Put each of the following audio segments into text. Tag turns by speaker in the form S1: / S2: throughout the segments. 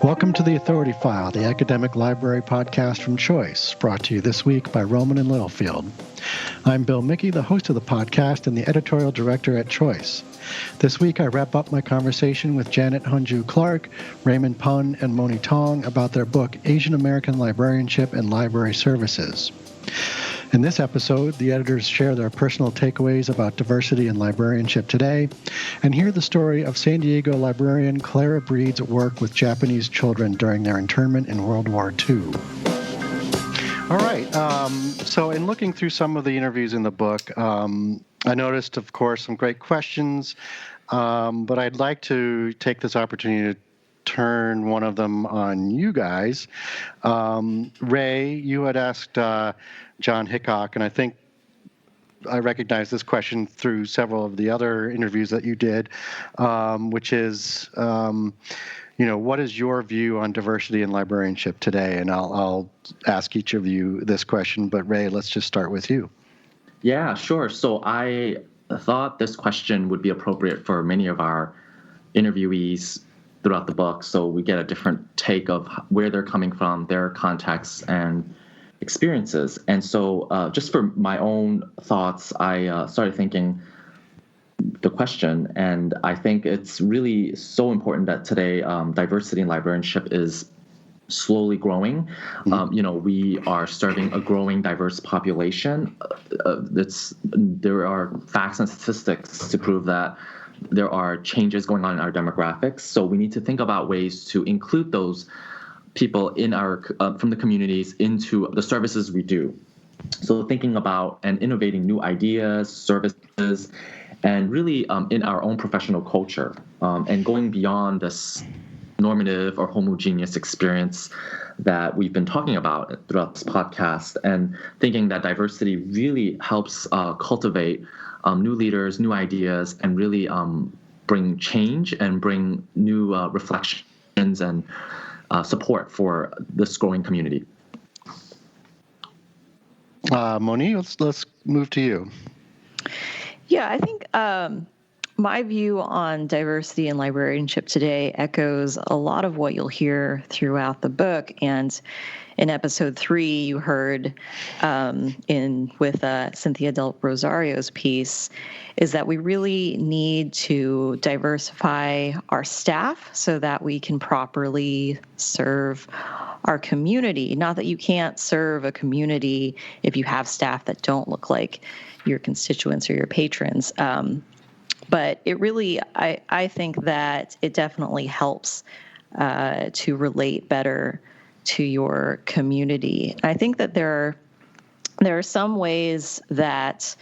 S1: Welcome to The Authority File, the academic library podcast from Choice, brought to you this week by Rowman and Littlefield. I'm Bill Mickey, the host of the podcast and the editorial director at Choice. This week I wrap up my conversation with Janet Hyunju Clarke, Raymond Pun, and Monnee Tong about their book, Asian American Librarianship and Library Services. In this episode, the editors share their personal takeaways about diversity in librarianship today and hear the story of San Diego librarian Clara Breed's work with Japanese children during their internment in World War II. All right. So in looking through some of the interviews in the book, I noticed, of course, some great questions, but I'd like to take this opportunity to turn one of them on you guys. Ray, you had asked John Hickok, and I think I recognize this question through several of the other interviews that you did, which is, what is your view on diversity in librarianship today? And I'll ask each of you this question, but Ray, let's just start with you.
S2: Yeah, sure. So I thought this question would be appropriate for many of our interviewees throughout the book, so we get a different take of where they're coming from, their contexts and experiences. And so just for my own thoughts, I started thinking the question, and I think it's really so important that today diversity in librarianship is slowly growing. We are serving a growing diverse population. There are facts and statistics to prove that there are changes going on in our demographics. So we need to think about ways to include those people in our from the communities into the services we do. So thinking about and innovating new ideas, services, and really in our own professional culture, and going beyond this normative or homogeneous experience that we've been talking about throughout this podcast, and thinking that diversity really helps cultivate new leaders, new ideas, and really bring change and bring new reflections and support for this growing community.
S1: Monnee, let's move to you.
S3: Yeah, I think my view on diversity and librarianship today echoes a lot of what you'll hear throughout the book. And in episode 3, you heard with Cynthia Del Rosario's piece, is that we really need to diversify our staff so that we can properly serve our community. Not that you can't serve a community if you have staff that don't look like your constituents or your patrons. But it really, I think that it definitely helps to relate better to your community. I think that there are some ways that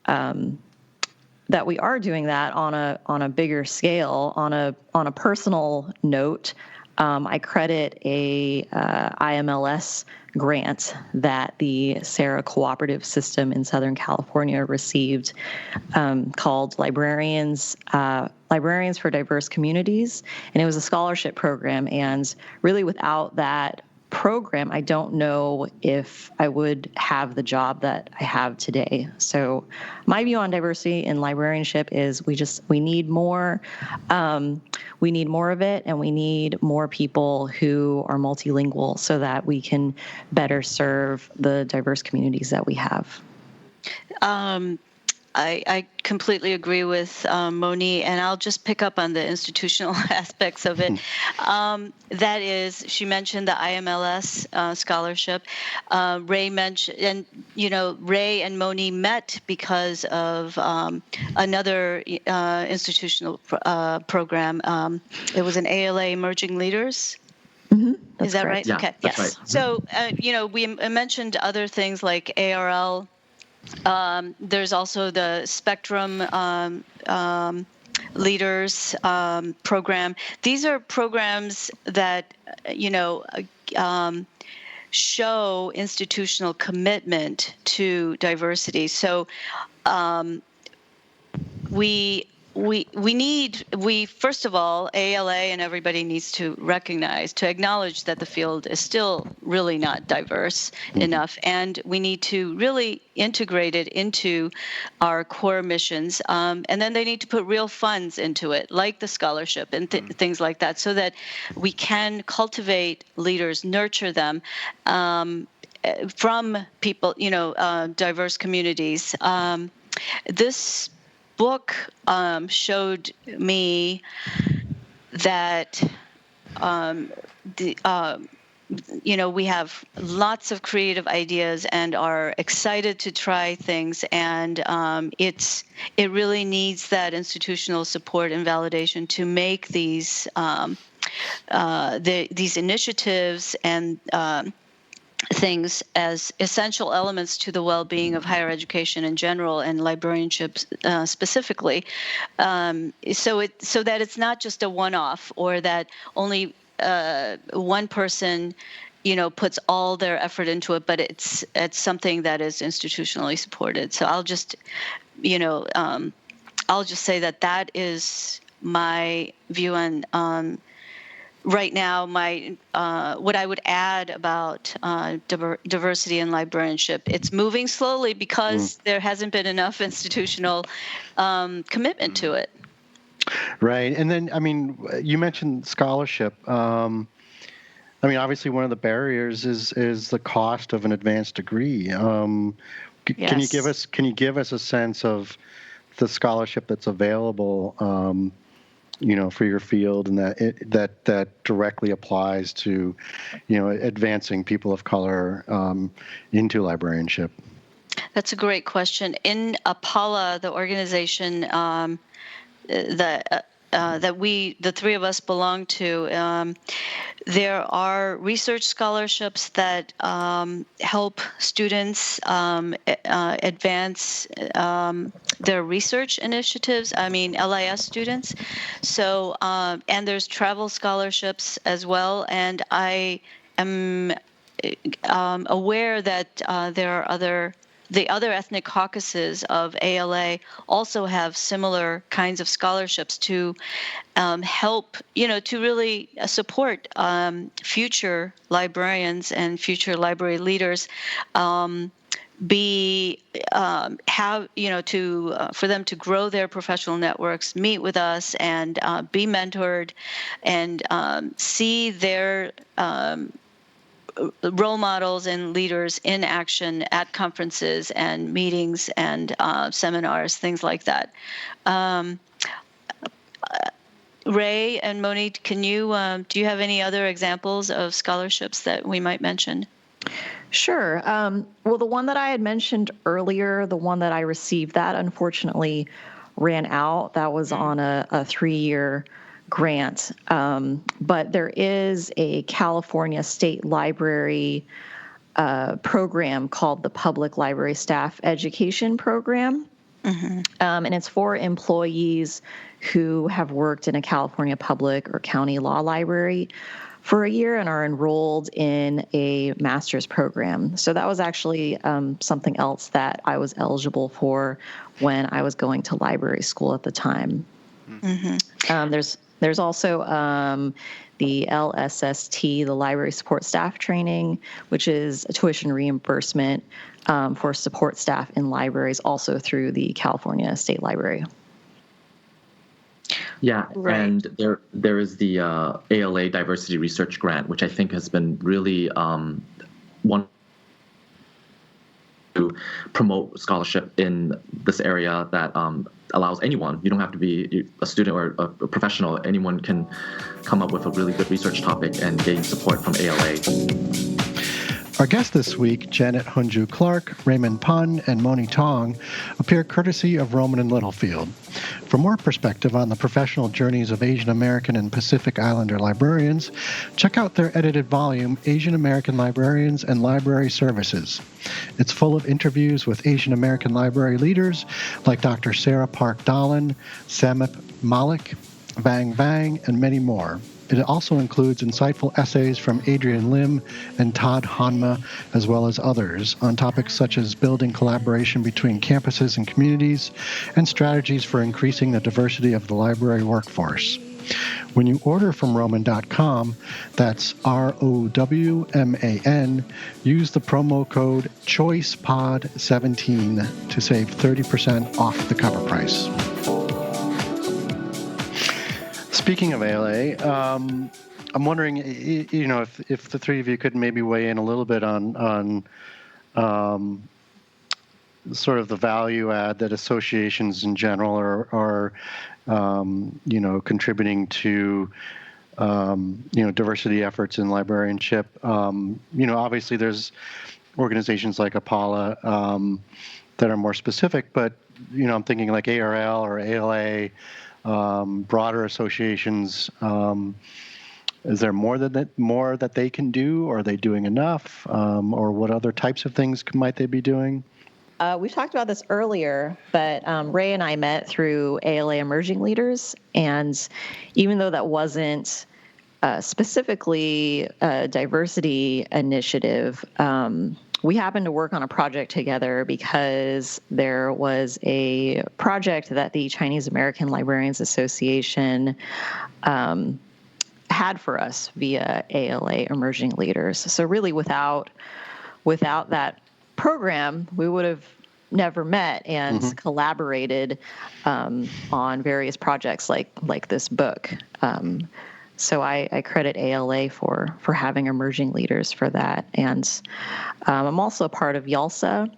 S3: that we are doing that on a bigger scale. On a personal note, I credit a IMLS grant that the Sarah Cooperative System in Southern California received, called Librarians for Diverse Communities, and it was a scholarship program. And really, without that program, I don't know if I would have the job that I have today. So my view on diversity in librarianship is we need more. We need more of it, and we need more people who are multilingual so that we can better serve the diverse communities that we have.
S4: I completely agree with Monnee, and I'll just pick up on the institutional aspects of it. That is, she mentioned the IMLS scholarship. Ray mentioned, and Ray and Monnee met because of another institutional program. It was an ALA Emerging Leaders.
S3: Mm-hmm.
S4: Is that right?
S2: Yeah,
S4: okay.
S2: That's
S4: yes.
S2: Right.
S4: So, we mentioned other things like ARL. There's also the Spectrum Leaders program. These are programs that, show institutional commitment to diversity. So we we first of all, ALA and everybody needs to acknowledge that the field is still really not diverse enough, and we need to really integrate it into our core missions, and then they need to put real funds into it, like the scholarship and things like that, so that we can cultivate leaders, nurture them from people, diverse communities. This book showed me that we have lots of creative ideas and are excited to try things, and it really needs that institutional support and validation to make these initiatives and things as essential elements to the well-being of higher education in general and librarianship specifically, so that it's not just a one-off, or that only one person puts all their effort into it, but it's something that is institutionally supported. So I'll just say that is my view on right now, what I would add about diversity in librarianship. It's moving slowly because there hasn't been enough institutional commitment to it.
S1: Right. And then, you mentioned scholarship. Obviously one of the barriers is the cost of an advanced degree. Yes. Can you give us a sense of the scholarship that's available for your field, and that directly applies to, advancing people of color into librarianship?
S4: That's a great question. In APALA, the organization that we, the three of us, belong to, there are research scholarships that help students advance their research initiatives. LIS students. So, and there's travel scholarships as well. And I am aware that there are the other ethnic caucuses of ALA also have similar kinds of scholarships to help, to really support future librarians and future library leaders, for them to grow their professional networks, meet with us, and be mentored, and see their role models and leaders in action at conferences and meetings and seminars, things like that. Ray and Monnee, do you have any other examples of scholarships that we might mention?
S3: Sure. Well, the one that I had mentioned earlier, the one that I received, that unfortunately ran out. That was on a 3-year grant. But there is a California State Library program called the Public Library Staff Education Program. And it's for employees who have worked in a California public or county law library for a year and are enrolled in a master's program. So that was actually something else that I was eligible for when I was going to library school at the time. There's also the LSST, the Library Support Staff Training, which is a tuition reimbursement for support staff in libraries, also through the California State Library.
S2: Yeah,
S3: Right.
S2: And there is the ALA Diversity Research Grant, which I think has been really one to promote scholarship in this area that allows anyone, you don't have to be a student or a professional, anyone can come up with a really good research topic and gain support from ALA.
S1: Our guests this week, Janet Hyunju Clarke, Raymond Pun, and Monnee Tong, appear courtesy of Rowman & Littlefield. For more perspective on the professional journeys of Asian American and Pacific Islander librarians, check out their edited volume, Asian American Librarians and Library Services. It's full of interviews with Asian American library leaders like Dr. Sarah Park Dahlan, Samip Malik, Vang Vang, and many more. It also includes insightful essays from Adrian Lim and Todd Hanma, as well as others, on topics such as building collaboration between campuses and communities and strategies for increasing the diversity of the library workforce. When you order from Roman.com, that's ROWMAN, use the promo code CHOICEPOD17 to save 30% off the cover price. Speaking of ALA, I'm wondering, if the three of you could maybe weigh in a little bit on sort of the value add that associations in general are contributing to, diversity efforts in librarianship. Obviously there's organizations like APALA that are more specific, but, I'm thinking like ARL or ALA, broader associations. Is there more that they can do? Or are they doing enough? Or what other types of things might they be doing?
S3: We've talked about this earlier, but Ray and I met through ALA Emerging Leaders, and even though that wasn't specifically a diversity initiative, we happened to work on a project together because there was a project that the Chinese American Librarians Association had for us via ALA Emerging Leaders. So really without that program, we would have never met and collaborated on various projects like this book. So I credit ALA for having emerging leaders for that. And I'm also a part of YALSA.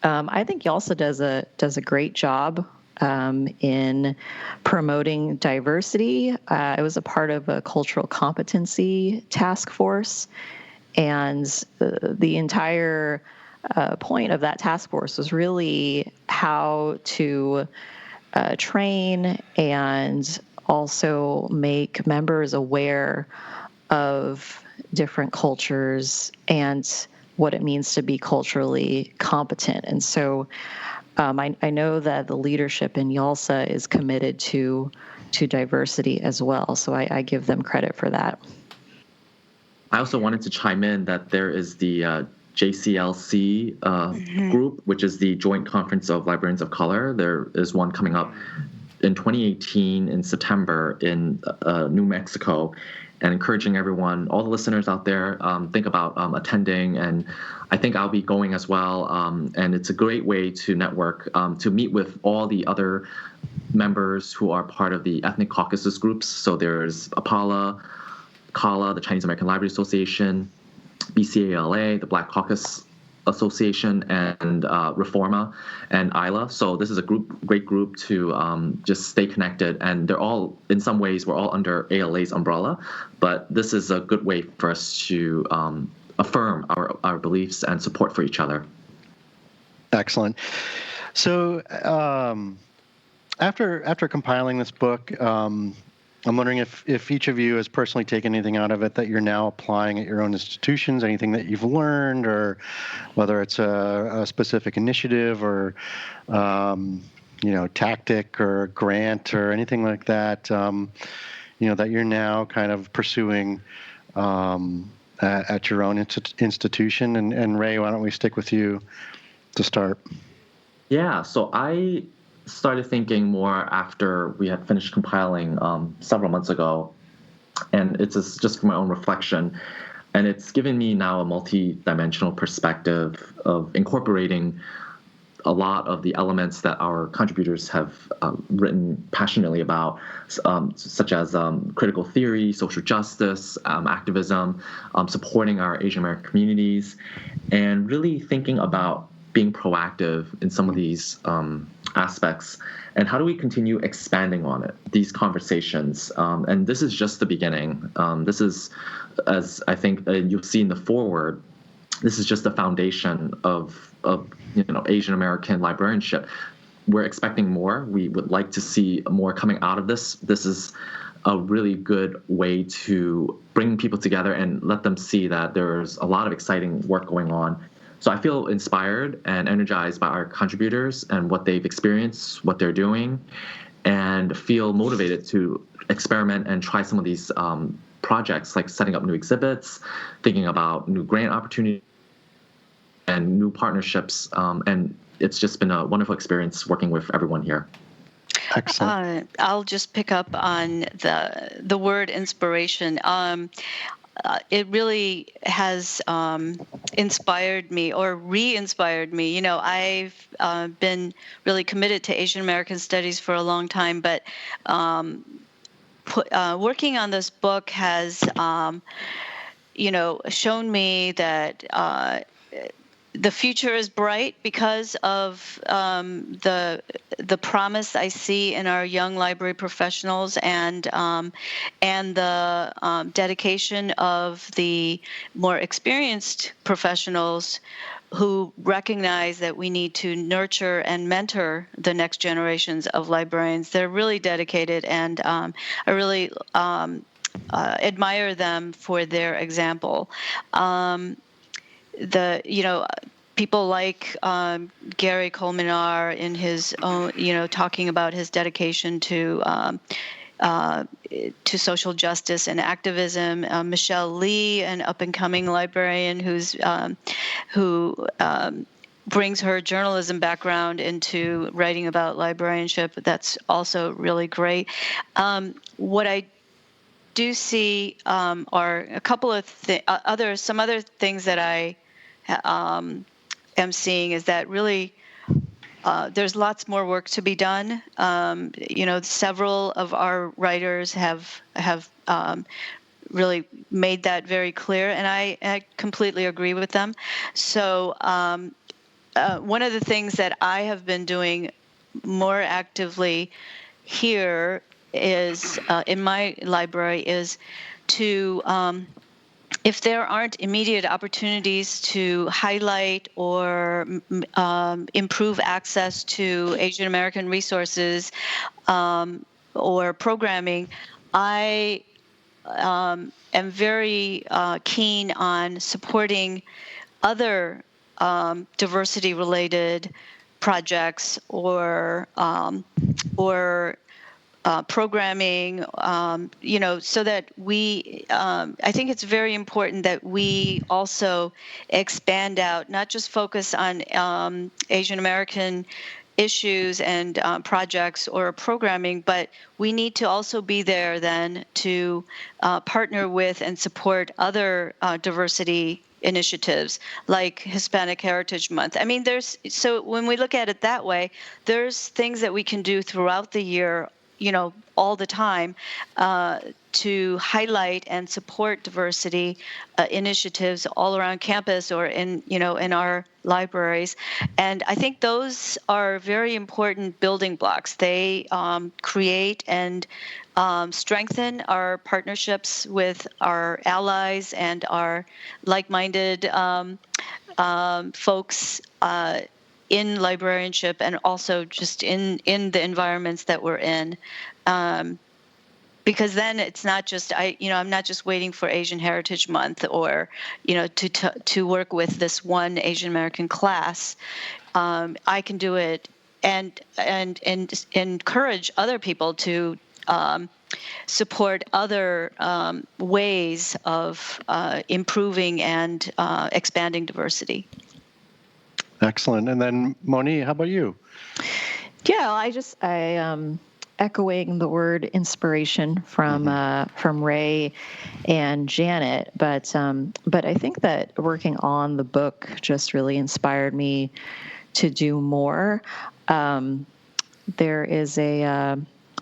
S3: I think YALSA does a great job in promoting diversity. I was a part of a cultural competency task force, and the entire point of that task force was really how to train and also make members aware of different cultures and what it means to be culturally competent. And so I know that the leadership in YALSA is committed to diversity as well. So I give them credit for that.
S2: I also wanted to chime in that there is the JCLC group, which is the Joint Conference of Librarians of Color. There is one coming up in 2018 in September in New Mexico, and encouraging everyone, all the listeners out there, think about attending. And I think I'll be going as well. And it's a great way to network, to meet with all the other members who are part of the ethnic caucuses groups. So there's APALA, CALA, the Chinese American Library Association, BCALA, the Black Caucus Association, and Reforma and ILA. So this is a great group to just stay connected. And they're all, in some ways, we're all under ALA's umbrella. But this is a good way for us to affirm our beliefs and support for each other.
S1: Excellent. So after compiling this book, I'm wondering if each of you has personally taken anything out of it that you're now applying at your own institutions, anything that you've learned, or whether it's a specific initiative or, tactic or grant or anything like that, that you're now kind of pursuing at your own institution. And Ray, why don't we stick with you to start?
S2: Yeah, so I started thinking more after we had finished compiling several months ago, and it's just from my own reflection, and it's given me now a multi-dimensional perspective of incorporating a lot of the elements that our contributors have written passionately about, such as critical theory, social justice, activism, supporting our Asian American communities, and really thinking about being proactive in some of these aspects, and how do we continue expanding on it, these conversations. And this is just the beginning. This is, as I think you'll see in the foreword, this is just the foundation of Asian American librarianship. We're expecting more. We would like to see more coming out of this. This is a really good way to bring people together and let them see that there's a lot of exciting work going on. So I feel inspired and energized by our contributors and what they've experienced, what they're doing. and feel motivated to experiment and try some of these projects, like setting up new exhibits, thinking about new grant opportunities, and new partnerships. And it's just been a wonderful experience working with everyone here.
S1: Excellent.
S4: I'll just pick up on the word inspiration. It really has inspired me or re-inspired me. I've been really committed to Asian American studies for a long time, but working on this book has, shown me that the future is bright because of the promise I see in our young library professionals and the dedication of the more experienced professionals who recognize that we need to nurture and mentor the next generations of librarians. They're really dedicated, and I really admire them for their example. People like Gary Colmenar in his own, talking about his dedication to social justice and activism. Michelle Lee, an up-and-coming librarian who brings her journalism background into writing about librarianship. That's also really great. What I do see are a couple of some other things that I am seeing is that really there's lots more work to be done. Several of our writers have really made that very clear, and I completely agree with them. So one of the things that I have been doing more actively here is in my library is to if there aren't immediate opportunities to highlight or improve access to Asian American resources or programming, I am very keen on supporting other diversity-related projects or programming, so that we, I think it's very important that we also expand out, not just focus on Asian American issues and projects or programming, but we need to also be there then to partner with and support other diversity initiatives like Hispanic Heritage Month. I mean, so when we look at it that way, there's things that we can do throughout the year, all the time, to highlight and support diversity initiatives all around campus or in our libraries. And I think those are very important building blocks. They create and strengthen our partnerships with our allies and our like-minded folks in librarianship, and also just in the environments that we're in, because then it's not just I'm not just waiting for Asian Heritage Month or to work with this one Asian American class. I can do it and encourage other people to support other ways of improving and expanding diversity.
S1: Excellent. And then Monnee, how about you?
S3: Yeah, I echoing the word inspiration from Ray and Janet, but I think that working on the book just really inspired me to do more.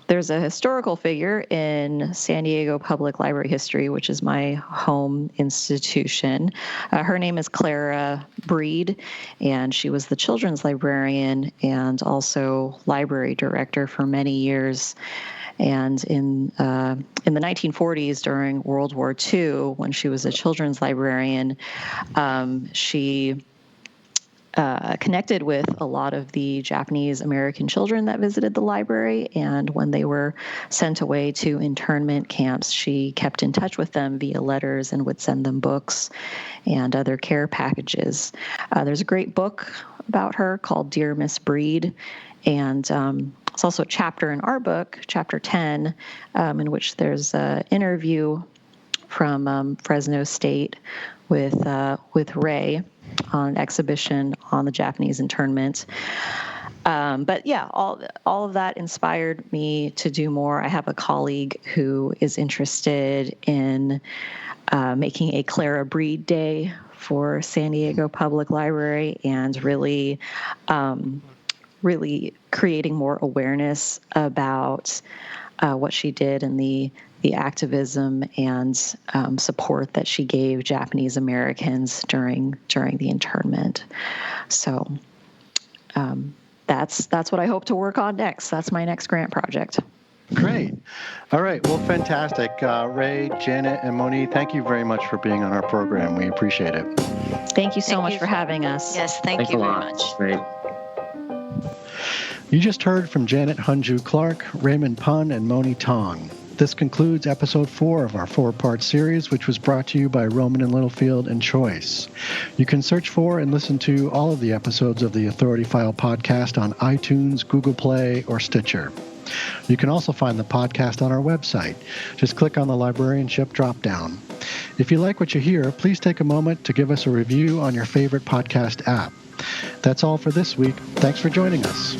S3: There's a historical figure in San Diego Public Library history, which is my home institution. Her name is Clara Breed, and she was the children's librarian and also library director for many years. And in the 1940s, during World War II, when she was a children's librarian, she connected with a lot of the Japanese American children that visited the library, and when they were sent away to internment camps, she kept in touch with them via letters and would send them books and other care packages. There's a great book about her called Dear Miss Breed, And it's also a chapter in our book, chapter 10, in which there's an interview from Fresno State with Ray on an exhibition on the Japanese internment. But yeah, all of that inspired me to do more. I have a colleague who is interested in making a Clara Breed Day for San Diego Public Library and really creating more awareness about what she did and the activism and support that she gave Japanese Americans during the internment. So that's what I hope to work on next. That's my next grant project.
S1: Great. All right. Well, fantastic. Ray, Janet, and Monnee, thank you very much for being on our program. We appreciate it.
S3: Thank you so much for having us.
S4: Yes,
S2: Thanks
S4: you
S2: a
S4: very
S2: lot.
S4: much.
S2: Great.
S1: You just heard from Janet Hyunju Clarke, Raymond Pun, and Monnee Tong. This concludes episode 4 of our 4-part series, which was brought to you by Rowman & Littlefield and Choice. You can search for and listen to all of the episodes of the Authority File podcast on iTunes, Google Play, or Stitcher. You can also find the podcast on our website. Just click on the librarianship drop-down. If you like what you hear, please take a moment to give us a review on your favorite podcast app. That's all for this week. Thanks for joining us.